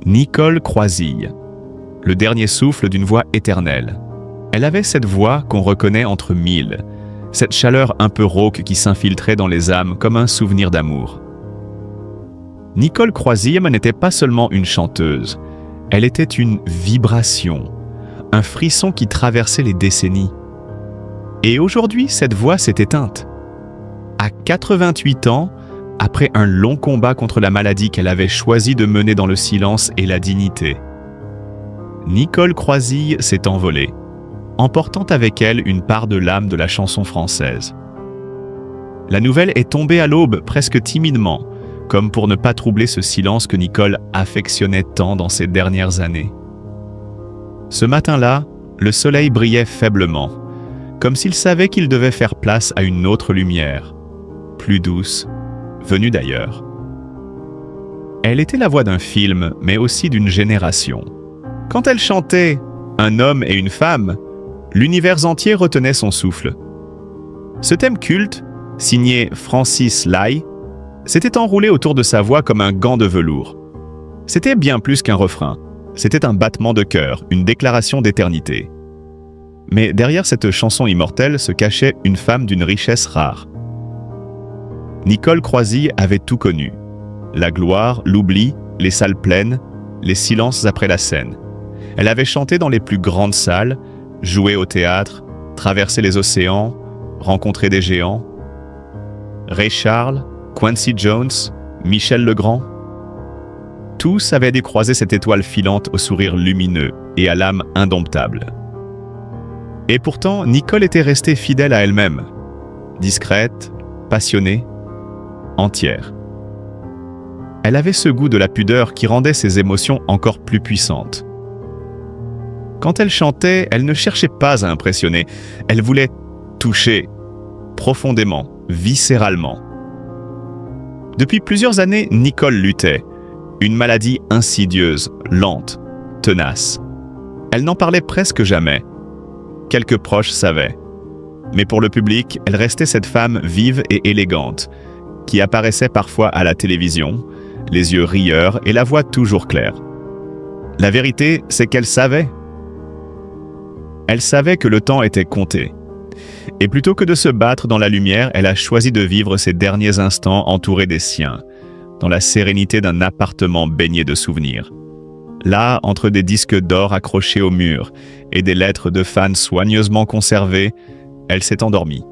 Nicole Croisille, le dernier souffle d'une voix éternelle. Elle avait cette voix qu'on reconnaît entre mille, cette chaleur un peu rauque qui s'infiltrait dans les âmes comme un souvenir d'amour. Nicole Croisille n'était pas seulement une chanteuse, elle était une vibration, un frisson qui traversait les décennies. Et aujourd'hui, cette voix s'est éteinte. À 88 ans, après un long combat contre la maladie qu'elle avait choisi de mener dans le silence et la dignité, Nicole Croisille s'est envolée, emportant avec elle une part de l'âme de la chanson française. La nouvelle est tombée à l'aube presque timidement, comme pour ne pas troubler ce silence que Nicole affectionnait tant dans ces dernières années. Ce matin-là, le soleil brillait faiblement, comme s'il savait qu'il devait faire place à une autre lumière, plus douce, venue d'ailleurs. Elle était la voix d'un film, mais aussi d'une génération. Quand elle chantait « Un homme et une femme », l'univers entier retenait son souffle. Ce thème culte, signé Francis Lai, s'était enroulé autour de sa voix comme un gant de velours. C'était bien plus qu'un refrain. C'était un battement de cœur, une déclaration d'éternité. Mais derrière cette chanson immortelle se cachait une femme d'une richesse rare. Nicole Croisille avait tout connu. La gloire, l'oubli, les salles pleines, les silences après la scène. Elle avait chanté dans les plus grandes salles, joué au théâtre, traversé les océans, rencontré des géants. Ray Charles, Quincy Jones, Michel Legrand. Tous avaient dû croiser cette étoile filante au sourire lumineux et à l'âme indomptable. Et pourtant, Nicole était restée fidèle à elle-même, discrète, passionnée, entière. Elle avait ce goût de la pudeur qui rendait ses émotions encore plus puissantes. Quand elle chantait, elle ne cherchait pas à impressionner, elle voulait toucher, profondément, viscéralement. Depuis plusieurs années, Nicole luttait. Une maladie insidieuse, lente, tenace. Elle n'en parlait presque jamais. Quelques proches savaient. Mais pour le public, elle restait cette femme vive et élégante, qui apparaissait parfois à la télévision, les yeux rieurs et la voix toujours claire. La vérité, c'est qu'elle savait. Elle savait que le temps était compté. Et plutôt que de se battre dans la lumière, elle a choisi de vivre ses derniers instants entourée des siens, dans la sérénité d'un appartement baigné de souvenirs. Là, entre des disques d'or accrochés au mur et des lettres de fans soigneusement conservées, elle s'est endormie.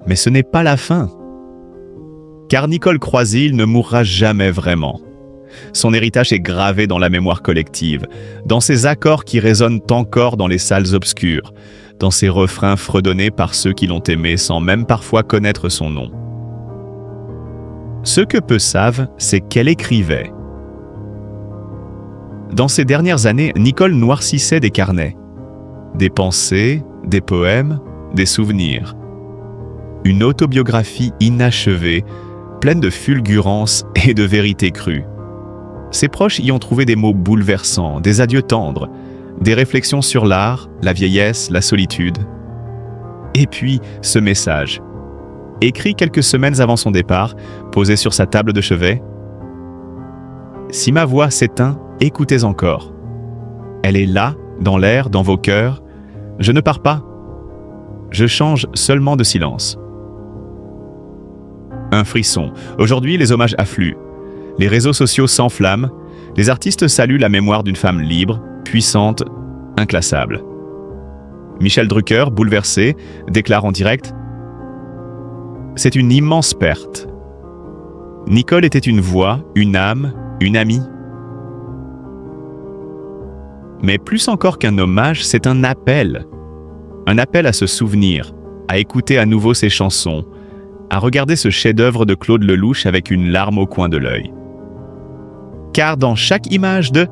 Mais ce n'est pas la fin. Car Nicole Croisille ne mourra jamais vraiment. Son héritage est gravé dans la mémoire collective, dans ses accords qui résonnent encore dans les salles obscures, dans ses refrains fredonnés par ceux qui l'ont aimée sans même parfois connaître son nom. Ce que peu savent, c'est qu'elle écrivait. Dans ces dernières années, Nicole noircissait des carnets, des pensées, des poèmes, des souvenirs. Une autobiographie inachevée, pleine de fulgurance et de vérité crue. Ses proches y ont trouvé des mots bouleversants, des adieux tendres, des réflexions sur l'art, la vieillesse, la solitude. Et puis, ce message, écrit quelques semaines avant son départ, posé sur sa table de chevet. « Si ma voix s'éteint, écoutez encore. Elle est là, dans l'air, dans vos cœurs. Je ne pars pas. Je change seulement de silence. » Un frisson. Aujourd'hui, les hommages affluent. Les réseaux sociaux s'enflamment. Les artistes saluent la mémoire d'une femme libre, puissante, inclassable. Michel Drucker, bouleversé, déclare en direct « C'est une immense perte. Nicole était une voix, une âme, une amie. » Mais plus encore qu'un hommage, c'est un appel. Un appel à se souvenir, à écouter à nouveau ses chansons, à regarder ce chef-d'œuvre de Claude Lelouch avec une larme au coin de l'œil. Car dans chaque image de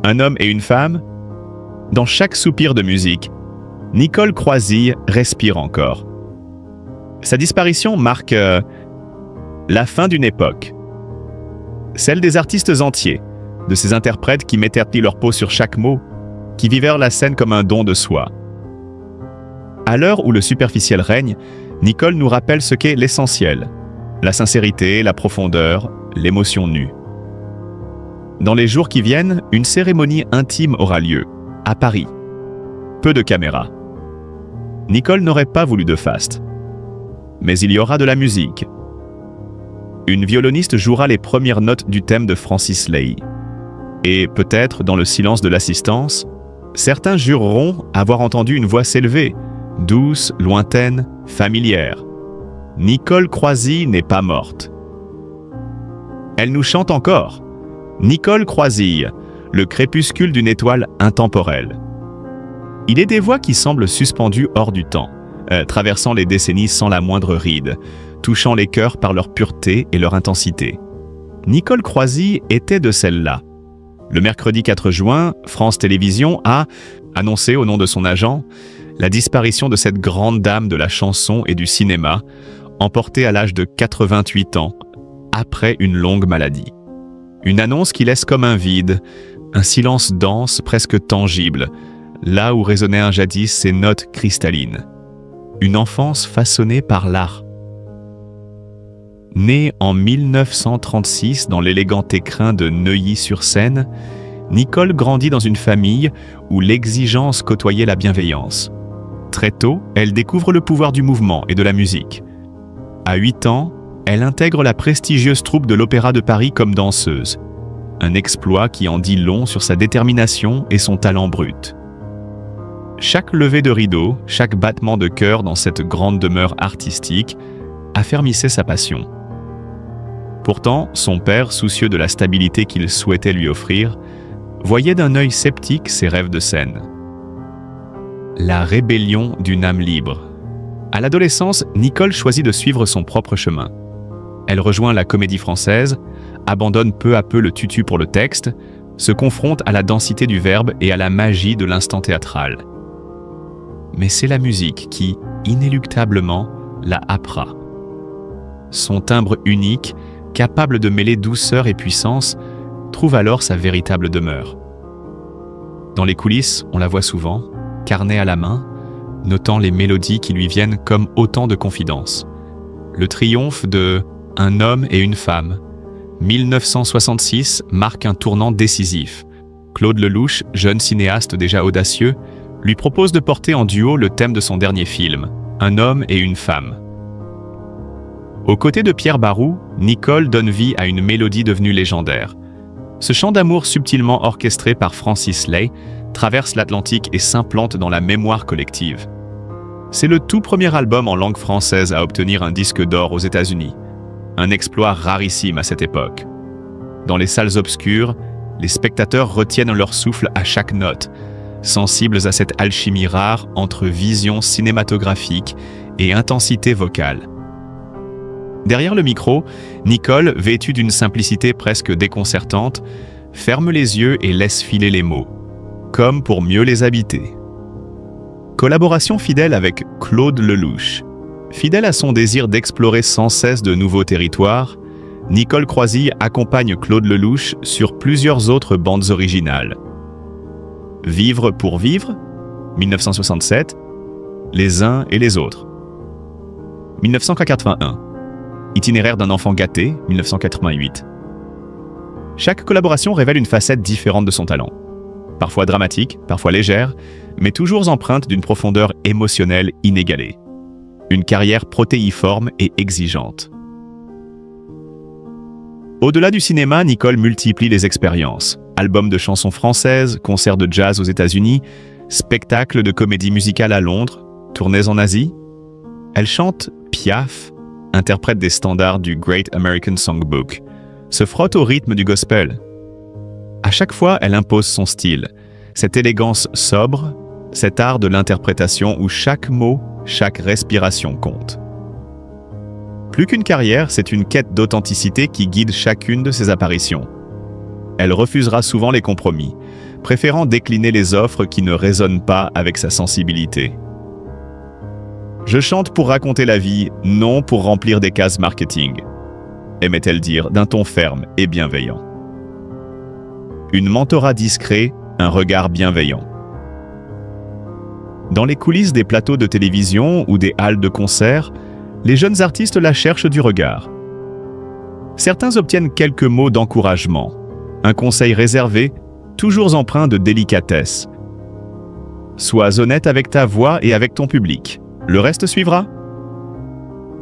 un homme et une femme, dans chaque soupir de musique, Nicole Croisille respire encore. Sa disparition marque la fin d'une époque. Celle des artistes entiers, de ces interprètes qui mettaient leur peau sur chaque mot, qui vivaient la scène comme un don de soi. À l'heure où le superficiel règne, Nicole nous rappelle ce qu'est l'essentiel, la sincérité, la profondeur, l'émotion nue. Dans les jours qui viennent, une cérémonie intime aura lieu, à Paris. Peu de caméras. Nicole n'aurait pas voulu de faste. Mais il y aura de la musique. Une violoniste jouera les premières notes du thème de Francis Lai. Et peut-être, dans le silence de l'assistance, certains jureront avoir entendu une voix s'élever, douce, lointaine, familière. Nicole Croisille n'est pas morte. Elle nous chante encore. Nicole Croisille, le crépuscule d'une étoile intemporelle. Il est des voix qui semblent suspendues hors du temps, traversant les décennies sans la moindre ride, touchant les cœurs par leur pureté et leur intensité. Nicole Croisille était de celles-là. Le mercredi 4 juin, France Télévisions a annoncé au nom de son agent la disparition de cette grande dame de la chanson et du cinéma, emportée à l'âge de 88 ans, après une longue maladie. Une annonce qui laisse comme un vide, un silence dense, presque tangible, là où résonnaient un jadis ces notes cristallines. Une enfance façonnée par l'art. Née en 1936 dans l'élégant écrin de Neuilly-sur-Seine, Nicole grandit dans une famille où l'exigence côtoyait la bienveillance. Très tôt, elle découvre le pouvoir du mouvement et de la musique. À 8 ans, elle intègre la prestigieuse troupe de l'Opéra de Paris comme danseuse. Un exploit qui en dit long sur sa détermination et son talent brut. Chaque levée de rideau, chaque battement de cœur dans cette grande demeure artistique affermissait sa passion. Pourtant, son père, soucieux de la stabilité qu'il souhaitait lui offrir, voyait d'un œil sceptique ses rêves de scène. La rébellion d'une âme libre. À l'adolescence, Nicole choisit de suivre son propre chemin. Elle rejoint la Comédie Française, abandonne peu à peu le tutu pour le texte, se confronte à la densité du verbe et à la magie de l'instant théâtral. Mais c'est la musique qui, inéluctablement, la happera. Son timbre unique, capable de mêler douceur et puissance, trouve alors sa véritable demeure. Dans les coulisses, on la voit souvent, carnet à la main, notant les mélodies qui lui viennent comme autant de confidences. Le triomphe de « Un homme et une femme », 1966, marque un tournant décisif. Claude Lelouch, jeune cinéaste déjà audacieux, lui propose de porter en duo le thème de son dernier film, Un homme et une femme. Aux côtés de Pierre Barou, Nicole donne vie à une mélodie devenue légendaire. Ce chant d'amour subtilement orchestré par Francis Lai traverse l'Atlantique et s'implante dans la mémoire collective. C'est le tout premier album en langue française à obtenir un disque d'or aux États-Unis. Un exploit rarissime à cette époque. Dans les salles obscures, les spectateurs retiennent leur souffle à chaque note, sensibles à cette alchimie rare entre vision cinématographique et intensité vocale. Derrière le micro, Nicole, vêtue d'une simplicité presque déconcertante, ferme les yeux et laisse filer les mots, comme pour mieux les habiter. Collaboration fidèle avec Claude Lelouch. Fidèle à son désir d'explorer sans cesse de nouveaux territoires, Nicole Croisille accompagne Claude Lelouch sur plusieurs autres bandes originales. Vivre pour vivre, 1967, Les uns et les autres. 1981, Itinéraire d'un enfant gâté, 1988. Chaque collaboration révèle une facette différente de son talent. Parfois dramatique, parfois légère, mais toujours empreinte d'une profondeur émotionnelle inégalée. Une carrière protéiforme et exigeante. Au-delà du cinéma, Nicole multiplie les expériences. Albums de chansons françaises, concerts de jazz aux États-Unis, spectacles de comédie musicale à Londres, tournées en Asie. Elle chante Piaf, interprète des standards du Great American Songbook, se frotte au rythme du gospel. À chaque fois, elle impose son style, cette élégance sobre, cet art de l'interprétation où chaque mot, chaque respiration compte. Plus qu'une carrière, c'est une quête d'authenticité qui guide chacune de ses apparitions. Elle refusera souvent les compromis, préférant décliner les offres qui ne résonnent pas avec sa sensibilité. Je chante pour raconter la vie, non pour remplir des cases marketing, aimait-elle dire d'un ton ferme et bienveillant. Une mentorat discret, un regard bienveillant. Dans les coulisses des plateaux de télévision ou des halles de concert, les jeunes artistes la cherchent du regard. Certains obtiennent quelques mots d'encouragement, un conseil réservé, toujours empreint de délicatesse. Sois honnête avec ta voix et avec ton public. Le reste suivra.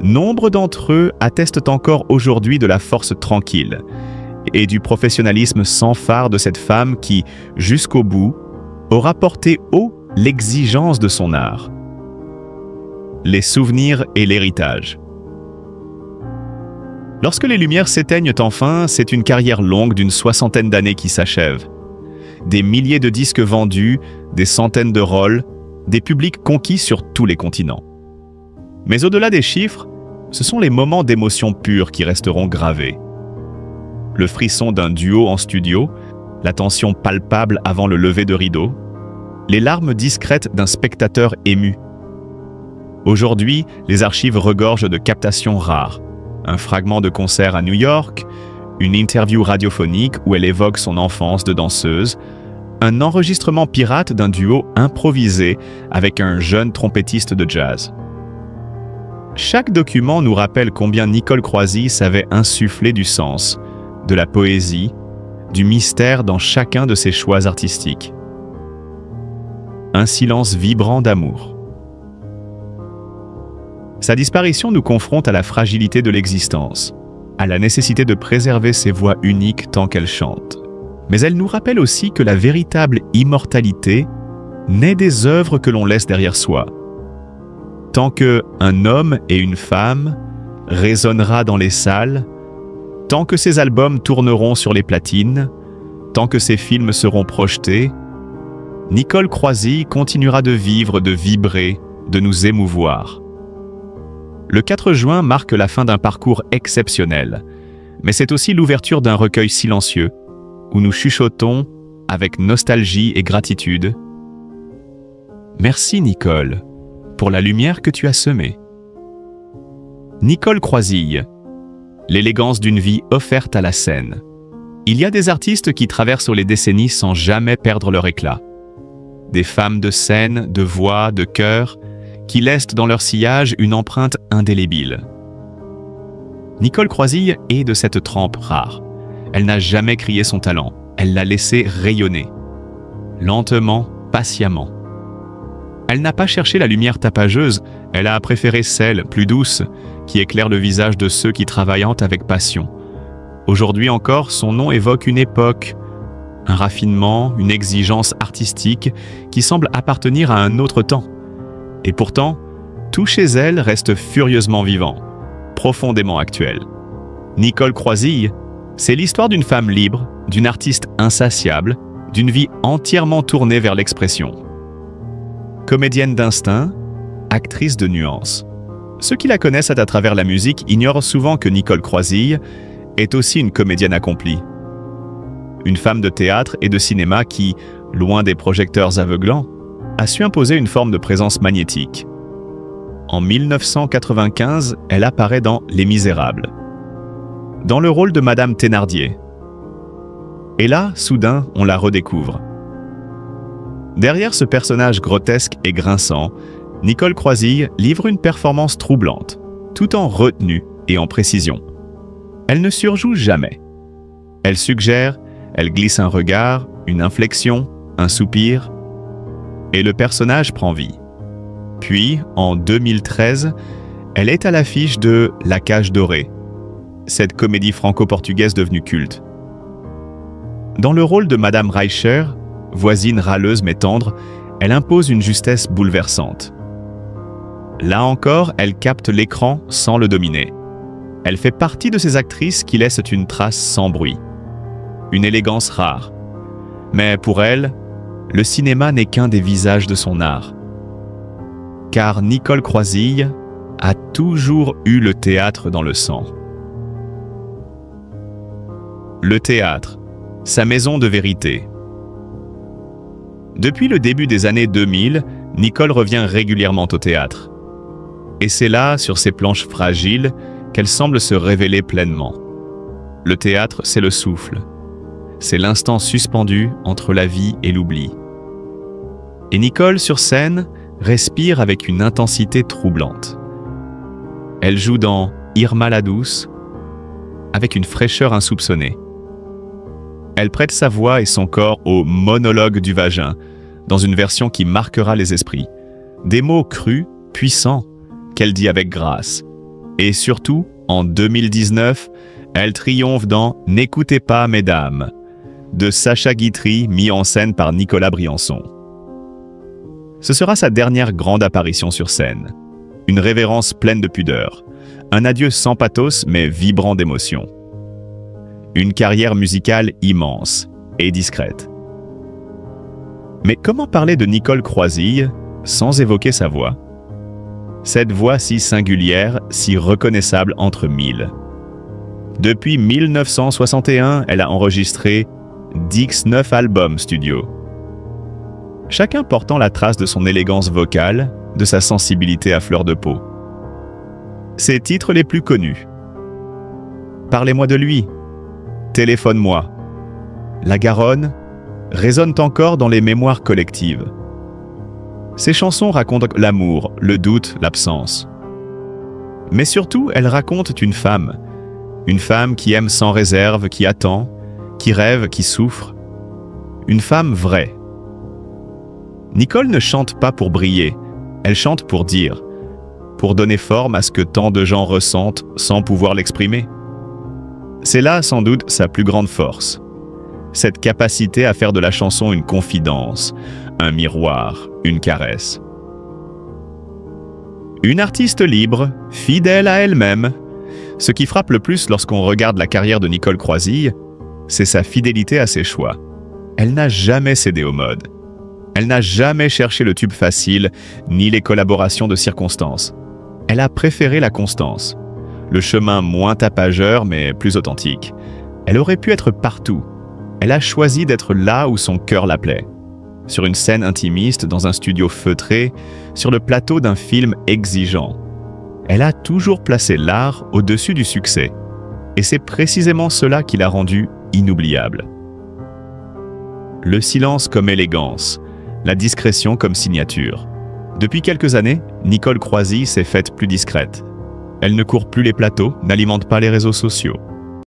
Nombre d'entre eux attestent encore aujourd'hui de la force tranquille et du professionnalisme sans fard de cette femme qui, jusqu'au bout, aura porté haut l'exigence de son art. Les souvenirs et l'héritage. Lorsque les lumières s'éteignent enfin, c'est une carrière longue d'une 60aine d'années qui s'achève. Des milliers de disques vendus, des centaines de rôles, des publics conquis sur tous les continents. Mais au-delà des chiffres, ce sont les moments d'émotion pure qui resteront gravés. Le frisson d'un duo en studio, la tension palpable avant le lever de rideau, les larmes discrètes d'un spectateur ému. Aujourd'hui, les archives regorgent de captations rares. Un fragment de concert à New York, une interview radiophonique où elle évoque son enfance de danseuse, un enregistrement pirate d'un duo improvisé avec un jeune trompettiste de jazz. Chaque document nous rappelle combien Nicole Croisille savait insuffler du sens, de la poésie, du mystère dans chacun de ses choix artistiques. Un silence vibrant d'amour. Sa disparition nous confronte à la fragilité de l'existence, à la nécessité de préserver ses voix uniques tant qu'elles chantent. Mais elle nous rappelle aussi que la véritable immortalité naît des œuvres que l'on laisse derrière soi. Tant qu'un homme et une femme résonnera dans les salles, tant que ses albums tourneront sur les platines, tant que ses films seront projetés, Nicole Croisille continuera de vivre, de vibrer, de nous émouvoir. Le 4 juin marque la fin d'un parcours exceptionnel, mais c'est aussi l'ouverture d'un recueil silencieux, où nous chuchotons, avec nostalgie et gratitude. Merci Nicole, pour la lumière que tu as semée. Nicole Croisille, l'élégance d'une vie offerte à la scène. Il y a des artistes qui traversent les décennies sans jamais perdre leur éclat. Des femmes de scène, de voix, de cœur, qui laissent dans leur sillage une empreinte indélébile. Nicole Croisille est de cette trempe rare. Elle n'a jamais crié son talent, elle l'a laissé rayonner. Lentement, patiemment. Elle n'a pas cherché la lumière tapageuse, elle a préféré celle, plus douce, qui éclaire le visage de ceux qui travaillent avec passion. Aujourd'hui encore, son nom évoque une époque, un raffinement, une exigence artistique qui semble appartenir à un autre temps. Et pourtant, tout chez elle reste furieusement vivant, profondément actuel. Nicole Croisille, c'est l'histoire d'une femme libre, d'une artiste insatiable, d'une vie entièrement tournée vers l'expression. Comédienne d'instinct, actrice de nuances. Ceux qui la connaissent à travers la musique ignorent souvent que Nicole Croisille est aussi une comédienne accomplie. Une femme de théâtre et de cinéma qui, loin des projecteurs aveuglants, a su imposer une forme de présence magnétique. En 1995, elle apparaît dans Les Misérables, dans le rôle de Madame Thénardier. Et là, soudain, on la redécouvre. Derrière ce personnage grotesque et grinçant, Nicole Croisille livre une performance troublante, tout en retenue et en précision. Elle ne surjoue jamais. Elle suggère, elle glisse un regard, une inflexion, un soupir, et le personnage prend vie. Puis, en 2013, elle est à l'affiche de La Cage dorée, cette comédie franco-portugaise devenue culte. Dans le rôle de Madame Reicher, voisine râleuse mais tendre, elle impose une justesse bouleversante. Là encore, elle capte l'écran sans le dominer. Elle fait partie de ces actrices qui laissent une trace sans bruit. Une élégance rare. Mais pour elle, le cinéma n'est qu'un des visages de son art. Car Nicole Croisille a toujours eu le théâtre dans le sang. Le théâtre, sa maison de vérité. Depuis le début des années 2000, Nicole revient régulièrement au théâtre. Et c'est là, sur ces planches fragiles, qu'elle semble se révéler pleinement. Le théâtre, c'est le souffle. C'est l'instant suspendu entre la vie et l'oubli. Et Nicole, sur scène, respire avec une intensité troublante. Elle joue dans Irma la douce, avec une fraîcheur insoupçonnée. Elle prête sa voix et son corps au monologue du vagin, dans une version qui marquera les esprits. Des mots crus, puissants, qu'elle dit avec grâce. Et surtout, en 2019, elle triomphe dans « N'écoutez pas, mesdames » de Sacha Guitry, mis en scène par Nicolas Briançon. Ce sera sa dernière grande apparition sur scène. Une révérence pleine de pudeur. Un adieu sans pathos, mais vibrant d'émotion. Une carrière musicale immense et discrète. Mais comment parler de Nicole Croisille sans évoquer sa voix? Cette voix si singulière, si reconnaissable entre mille. Depuis 1961, elle a enregistré 19 albums studio. Chacun portant la trace de son élégance vocale, de sa sensibilité à fleur de peau. Ses titres les plus connus. Parlez-moi de lui. Téléphone-moi. La Garonne résonnent encore dans les mémoires collectives. Ces chansons racontent l'amour, le doute, l'absence. Mais surtout, elles racontent une femme qui aime sans réserve, qui attend, qui rêve, qui souffre. Une femme vraie. Nicole ne chante pas pour briller, elle chante pour dire, pour donner forme à ce que tant de gens ressentent sans pouvoir l'exprimer. C'est là, sans doute, sa plus grande force. Cette capacité à faire de la chanson une confidence, un miroir, une caresse. Une artiste libre, fidèle à elle-même. Ce qui frappe le plus lorsqu'on regarde la carrière de Nicole Croisille, c'est sa fidélité à ses choix. Elle n'a jamais cédé aux modes. Elle n'a jamais cherché le tube facile, ni les collaborations de circonstances. Elle a préféré la constance. Le chemin moins tapageur, mais plus authentique. Elle aurait pu être partout. Elle a choisi d'être là où son cœur l'appelait. Sur une scène intimiste, dans un studio feutré, sur le plateau d'un film exigeant. Elle a toujours placé l'art au-dessus du succès. Et c'est précisément cela qui l'a rendue inoubliable. Le silence comme élégance, la discrétion comme signature. Depuis quelques années, Nicole Croisille s'est faite plus discrète. Elle ne court plus les plateaux, n'alimente pas les réseaux sociaux.